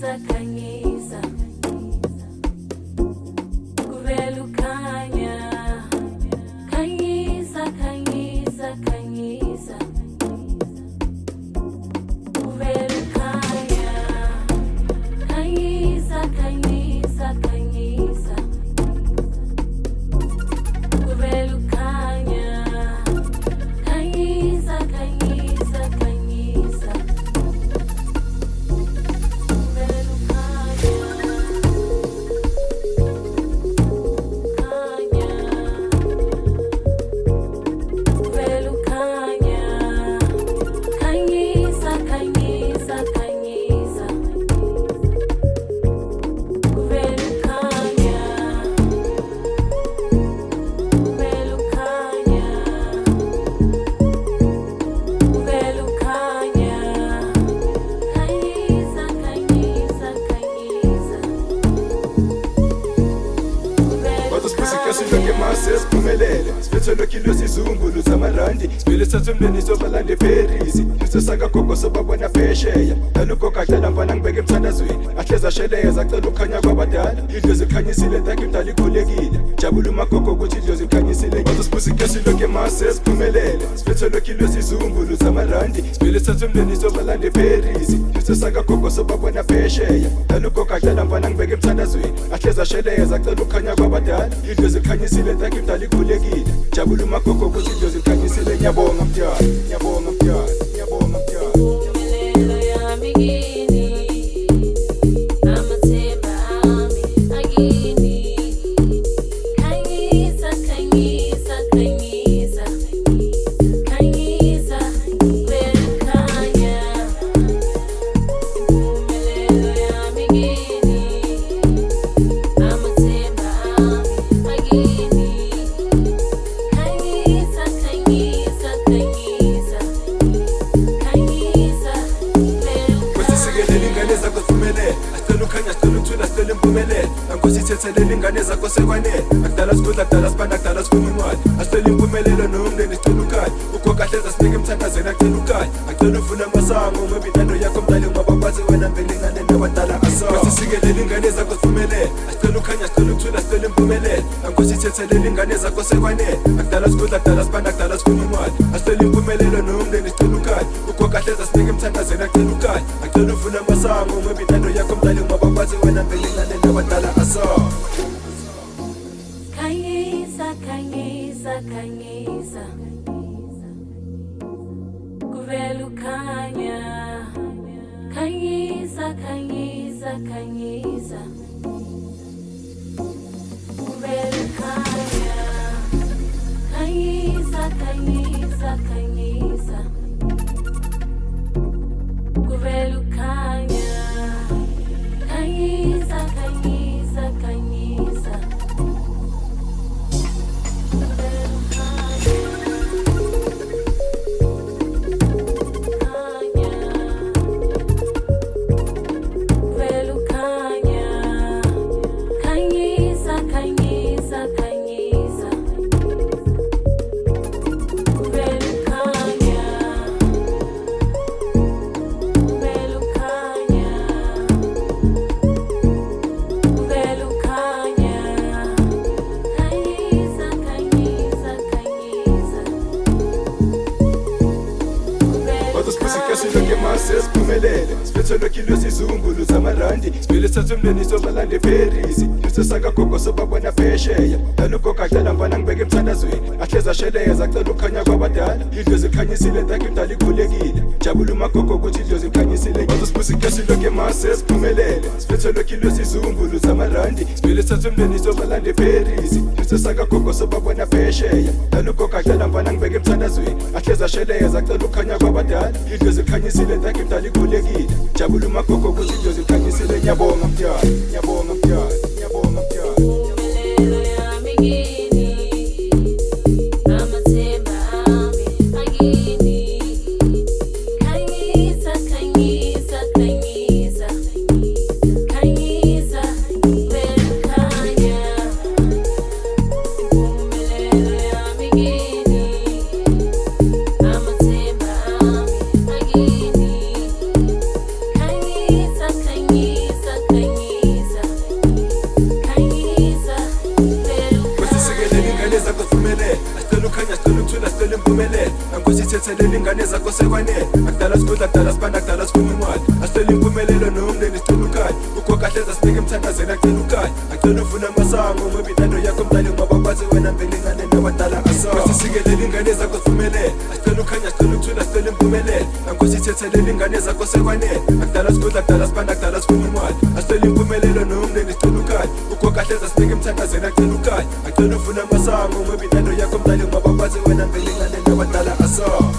khanyisa kuvela ukhanya khanyisa khanyisa khanyisa kuvela ukhanya khanyisa khanyisa khanyisa kuvela ukhanya khanyisa khanyisa khanyisa Sesiphumelele siphethelwe kilo sizumbulu zamarandi sivele sathumleni sobalande ferisi sisesaka gogo sobabona phesheya nalukho kadlala mfana ngibeke emthandazweni ahleza sheleya zacela ukhanya kwabadala idlozi ikhanyisile takhe imdala ikhulekile jabula umagogo ukuthi idlozi ikhanyisile sisiphusikesi lokhe masesiphumelele siphethelwe kilo sizumbulu zamarandi sivele sathumleni sobalande ferisi sisesaka gogo sobabona phesheya nalukho kadlala mfana ngibeke emthandazweni ahleza sheleya zacela ukhanya kwabadala idlozi ikhanyisile takhe imdala ikhulekile jabula umagogo ukuthi idlozi ikhanyisile nyabonga mdyala nyabonga mdyala nyabonga mdyala impumelelo yami kini amathemba ami akini khanyisa khanyisa khanyisa khanyisa kuvela ukhanya impumelelo yami kini amathemba ami akini khanyisa khanyisa khanyisa khanyisa kwesisikelele ingane zakho ziphumelele asicela ukhanya sicela ukuthula sicela impumelelo ankosi ithethelele ingane zakho sekwanele akudala sikudla akudala sibanda akudala sifuna incwadi asicela impumelelo nomndeni sicela ukhanya ugogo ahleza sinike emthandazeni acela ukhanya acela uvule amasango ngoba intando yakho mdali ngoba kwazi wena mbelingane nabadala asawa kwesisikelele ingane zakho ziphumelele asicela ukhanya sicela ukuthula sicela impumelelo ankosi ithethelele ingane zakho sekwanele akudala sikudla akudala sibanda akudala sifuna incwadi asicela impumelelo nomndeni sicela ukhanya ugogo ahleza sinike emthandazeni acela ukhanya acela uvule amasango ngoba intando yakho mdali ngoba kwazi wena mbelingane nabadala asawa khanyisa khanyisa khanyisa kuvela ukhanya khanyisa khanyisa khanyisa kuvela ukhanya khanyisa khanyisa khanyisa kuvela ukhanya khanyisa khanyisa khanyisa sesiphumelele siphethelwe kilo sizumbulu zamarandi sivele sathumleni sobalande ferisi sisesaka gogo sobabona phesheya nalukho kadlala mfana ngibeke emthandazweni ahleza sheleya zacela ukhanya kwabadala idlozi ikhanyisile takhe imdala ikhulekile jabula umagogo ukuthi idlozi ikhanyisile sisiphusikesi lokhe masesiphumelele siphethelwe kilo sizumbulu zamarandi sivele sathumleni sobalande ferisi sisesaka gogo sobabona phesheya nalukho kadlala mfana ngibeke emthandazweni ahleza sheleya zacela ukhanya kwabadala idlozi ikhanyisile takhe imdala ikhulekile jabula umagogo ukuthi idlozi ikhanyisile nyabonga mdyala nyabonga mdyala nyabonga mdyala impumelelo yami kini amathemba ami akini khanyisa khanyisa khanyisa khanyisa kuvela ukhanya impumelelo yami kini amathemba ami akini khanyisa khanyisa nankosi ithethelela ingane zakho sekwanele. Akudala sikudla, akudala sibanda, akudala sifuna imali. Asicela impumelelo nomndeni sicela ukhaya. Ukhokha hleza sinike emthandazweni acela ukhaya. Acela ufuna amasango ngoba intando yakho mdali ngoba kwazi wena mpela ingane nabadala asawa. Sisikelela ingane zakho siphumelele. Asicela ukhanya, sicela ukuthula, sicela impumelelo. Nankosi ithethelela ingane zakho sekwanele. Akudala sikudla, akudala sibanda, akudala sifuna imali. Asicela impumelelo nomndeni sicela ukhaya. Ukhokha hleza sinike emthandazweni acela ukhaya. Acela ufuna amasango ngoba intando yakho mdali ngoba kwazi wena mpela ingane nabadala asawa.